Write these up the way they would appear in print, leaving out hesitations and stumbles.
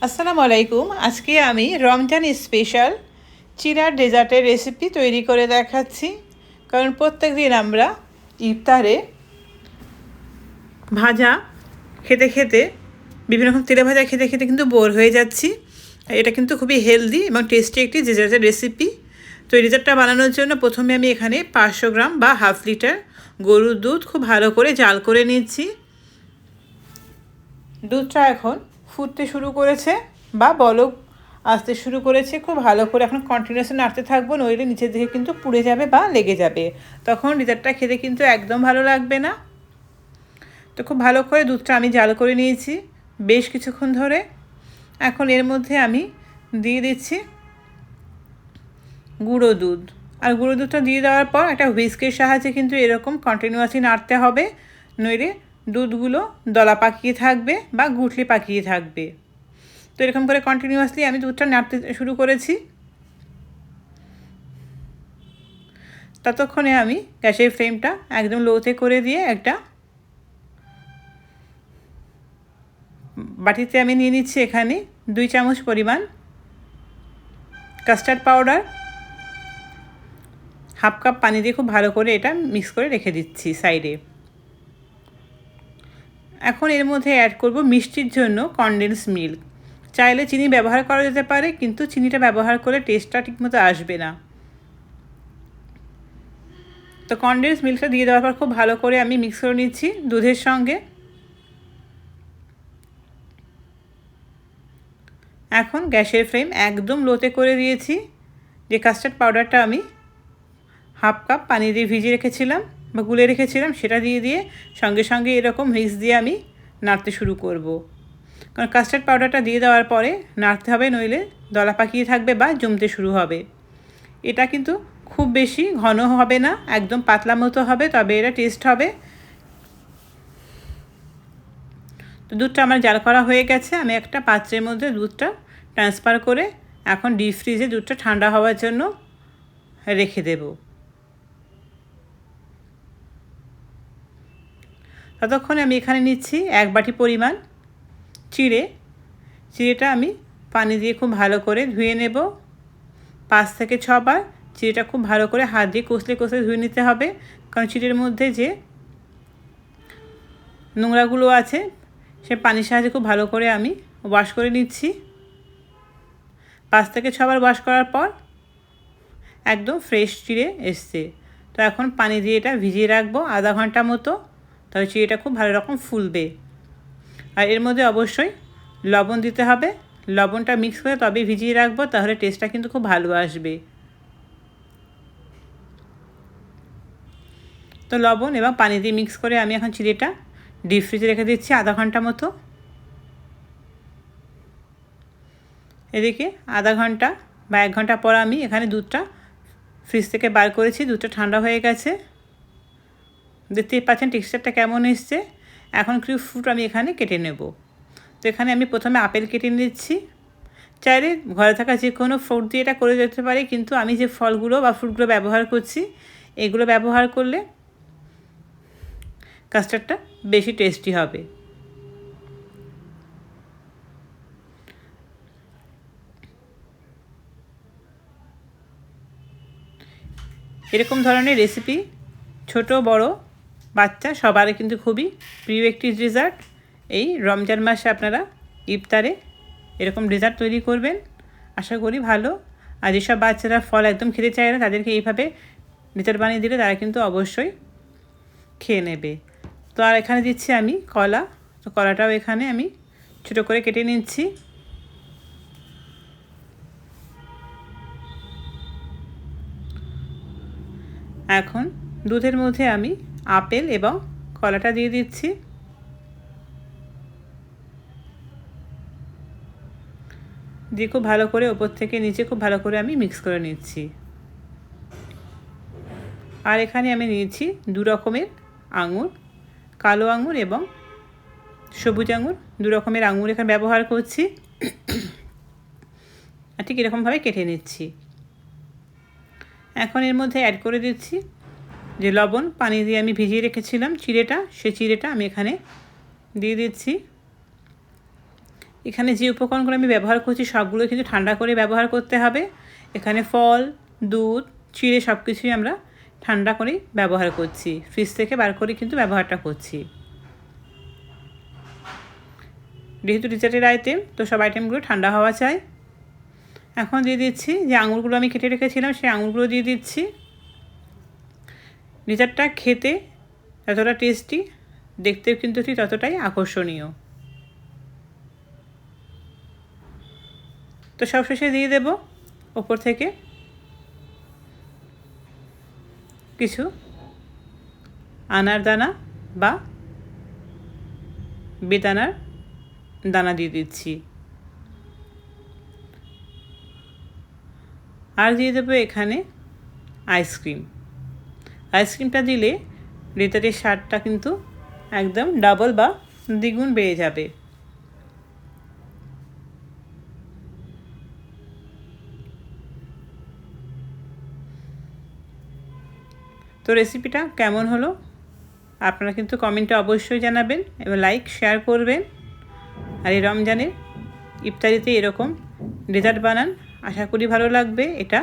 আসসালামু আলাইকুম। আজকে আমি রমজান স্পেশাল চিড়ার ডেজার্টের রেসিপি তৈরি করে দেখাচ্ছি। কারণ প্রত্যেক দিন আমরা ইফতারে ভাজা খেতে খেতে বিভিন্ন রকম তেলে ভাজা খেতে খেতে কিন্তু বোর হয়ে যাচ্ছি। এটা কিন্তু খুবই হেলদি এবং টেস্টি একটি ডেজার্টের রেসিপি। তো এই ডেজার্টটা বানানোর জন্য প্রথমে আমি এখানে 500 গ্রাম বা হাফ লিটার গরুর দুধ খুব ভালো করে জাল করে নিচ্ছি। দুধটা এখন ফুটতে শুরু করেছে বা বলক আসতে শুরু করেছে। খুব ভালো করে এখন কন্টিনিউয়াসলি নাড়তে থাকবো, নইলে নিচের দিকে কিন্তু পুড়ে যাবে বা লেগে যাবে, তখন ডেজার্টটা খেতে কিন্তু একদম ভালো লাগবে না। তো খুব ভালো করে দুধটা আমি জাল করে নিয়েছি বেশ কিছুক্ষণ ধরে। এখন এর মধ্যে আমি দিয়ে দিচ্ছি গুঁড়ো দুধ। আর গুঁড়ো দুধটা দিয়ে দেওয়ার পর একটা হুইস্কের সাহায্যে কিন্তু এরকম কন্টিনিউয়াসলি নাড়তে হবে, নইলে দুধগুলো দলা পাকিয়ে থাকবে বা গুঠলি পাকিয়ে থাকবে। তো এরকম করে কন্টিনিউয়াসলি আমি দুধটা নাড়তে শুরু করেছি। ততক্ষণে আমি গ্যাসের ফ্লেমটা একদম লোতে করে দিয়ে একটা বাটিতে আমি নিয়ে নিচ্ছি এখানে 2 চামচ পরিমাণ কাস্টার্ড পাউডার। হাফ কাপ পানি দিয়ে খুব ভালো করে এটা মিক্স করে রেখে দিচ্ছি সাইডে। এখন এর মধ্যে অ্যাড করব মিষ্টির জন্য কনডেন্স মিল্ক। চাইলে চিনি ব্যবহার করা যেতে পারে, কিন্তু চিনিটা ব্যবহার করলে টেস্টটা ঠিকমতো আসবে না। তো কনডেন্স মিল্কটা দিয়ে দেওয়ার পর খুব ভালো করে আমি মিক্স করে নিচ্ছি দুধের সঙ্গে। এখন গ্যাসের ফ্লেম একদম লোতে করে দিয়েছি। যে কাস্টার্ড পাউডারটা আমি হাফ কাপ পানি দিয়ে ভিজিয়ে রেখেছিলাম বা গুলে রেখেছিলাম, সেটা দিয়ে দিয়ে সঙ্গে সঙ্গে এরকম মিক্স দিয়ে আমি নাড়তে শুরু করব। কারণ কাস্টার্ড পাউডারটা দিয়ে দেওয়ার পরে নাড়তে হবে, নইলে দলা পাকিয়ে থাকবে বা জমতে শুরু হবে। এটা কিন্তু খুব বেশি ঘন হবে না, একদম পাতলা মতো হবে, তবে এটা টেস্ট হবে। তো দুধটা আমার জাল করা হয়ে গেছে। আমি একটা পাত্রের মধ্যে দুধটা ট্রান্সফার করে এখন ডিপ ফ্রিজে দুধটা ঠান্ডা হওয়ার জন্য রেখে দেব। ততক্ষণে আমি এখানে নিচ্ছি 1 বাটি পরিমাণ চিড়েটা আমি পানি দিয়ে খুব ভালো করে ধুয়ে নেব 5 থেকে 6 বার। চিড়েটা খুব ভালো করে হাত দিয়ে কষলে কষলে ধুয়ে নিতে হবে, কারণ চিড়ের মধ্যে যে নোংরাগুলো আছে সে পানির সাহায্যে খুব ভালো করে আমি ওয়াশ করে নিচ্ছি। 5 থেকে 6 বার ওয়াশ করার পর একদম ফ্রেশ চিড়ে এসছে। তো এখন পানি দিয়ে এটা ভিজিয়ে রাখবো আধা ঘন্টা মতো, তবে চিড়েটা খুব ভালো রকম ফুলবে। আর এর মধ্যে অবশ্যই লবণ দিতে হবে। লবণটা মিক্স করে তবে ভিজিয়ে রাখবো, তাহলে টেস্টটা কিন্তু খুব ভালো আসবে। তো লবণ এবং পানি দিয়ে মিক্স করে আমি এখন চিড়েটা ডিপ ফ্রিজে রেখে দিচ্ছি আধা ঘন্টা মতো। এদিকে আধা ঘন্টা বা 1 ঘন্টা পর আমি এখানে দুধটা ফ্রিজ থেকে বার করেছি। দুধটা ঠান্ডা হয়ে গেছে, দেখতেই পাচ্ছেন টেক্সচারটা কেমন এসছে। এখন কিছু ফ্রুট আমি এখানে কেটে নেব। তো এখানে আমি প্রথমে আপেল কেটে নিচ্ছি। চাইলে ঘরে থাকা যে কোনো ফ্রুট দিয়ে এটা করে যেতে পারে, কিন্তু আমি যে ফলগুলো বা ফ্রুটগুলো ব্যবহার করছি এগুলো ব্যবহার করলে কাস্টার্ডটা বেশি টেস্টি হবে। এরকম ধরনের রেসিপি ছোট বড় বাচ্চা সবারই কিন্তু খুবই প্রিয় একটি ডেজার্ট। এই রমজান মাসে আপনারা ইফতারে এরকম ডেজার্ট তৈরি করবেন, আশা করি ভালো। আর যেসব বাচ্চারা ফল একদম খেতে চায় না, তাদেরকে এইভাবে ডেজার্ট বানিয়ে দিলে তারা কিন্তু অবশ্যই খেয়ে নেবে। তো আর এখানে দিচ্ছি আমি কলা। তো কলাটাও এখানে আমি ছোটো করে কেটে নিচ্ছি। এখন দুধের মধ্যে আমি আপেল এবং কলাটা দিয়ে দিচ্ছি। দিয়ে খুব ভালো করে ওপর থেকে নিচে খুব ভালো করে আমি মিক্স করে নিচ্ছি। আর এখানে আমি নিয়েছি 2 রকমের আঙুর, কালো আঙুর এবং সবুজ আঙুর। 2 রকমের আঙুর এখানে ব্যবহার করছি। আর ঠিক এরকমভাবে কেটে নিচ্ছি। এখন এর মধ্যে অ্যাড করে দিচ্ছি যে লবণ পানি দিয়ে আমি ভিজিয়ে রেখেছিলাম চিড়েটা, সেই চিড়েটা আমি এখানে দিয়ে দিচ্ছি। এখানে যে উপকরণগুলো আমি ব্যবহার করছি সবগুলো কিন্তু ঠান্ডা করে ব্যবহার করতে হবে। এখানে ফল, দুধ, চিড়ে সব কিছুই আমরা ঠান্ডা করেই ব্যবহার করছি, ফ্রিজ থেকে বার করে কিন্তু ব্যবহারটা করছি। যেহেতু ডেজার্টের আইটেম, তো সব আইটেমগুলো ঠান্ডা হওয়া চাই। এখন দিয়ে দিচ্ছি যে আঙুরগুলো আমি কেটে রেখেছিলাম, সেই আঙুরগুলো দিয়ে দিচ্ছি। ডেজার্টটা খেতে যতটা টেস্টি, দেখতেও কিন্তু ঠিক ততটাই আকর্ষণীয়। তো সবশেষে দিয়ে দেব ওপর থেকে কিছু আনার দানা বা বেদানার দানা দিয়ে দিচ্ছি। আর দিয়ে দেবো এখানে আইসক্রিম। আইসক্রিমটা দিলে ডেজার্টের স্বাদটা কিন্তু একদম ডাবল বা দ্বিগুণ বেড়ে যাবে। তো রেসিপিটা কেমন হলো আপনারা কিন্তু কমেন্টে অবশ্যই জানাবেন এবং লাইক শেয়ার করবেন। আর এই রমজানের ইফতারিতে এরকম ডেজার্ট বানান, আশা করি ভালো লাগবে। এটা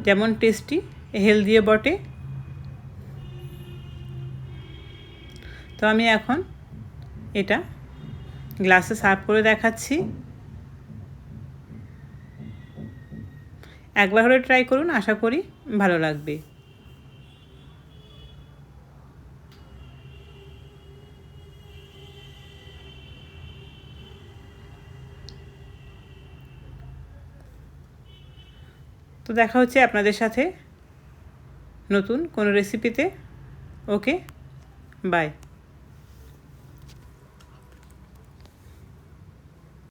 যেমন টেস্টি, হেলদিও বটে। তো আমি এখন এটা গ্লাসে সার্ভ করে দেখাচ্ছি। একবার হলে ট্রাই করুন, আশা করি ভালো লাগবে। তো দেখা হচ্ছে আপনাদের সাথে নতুন কোনো রেসিপিতে। ওকে, বাই।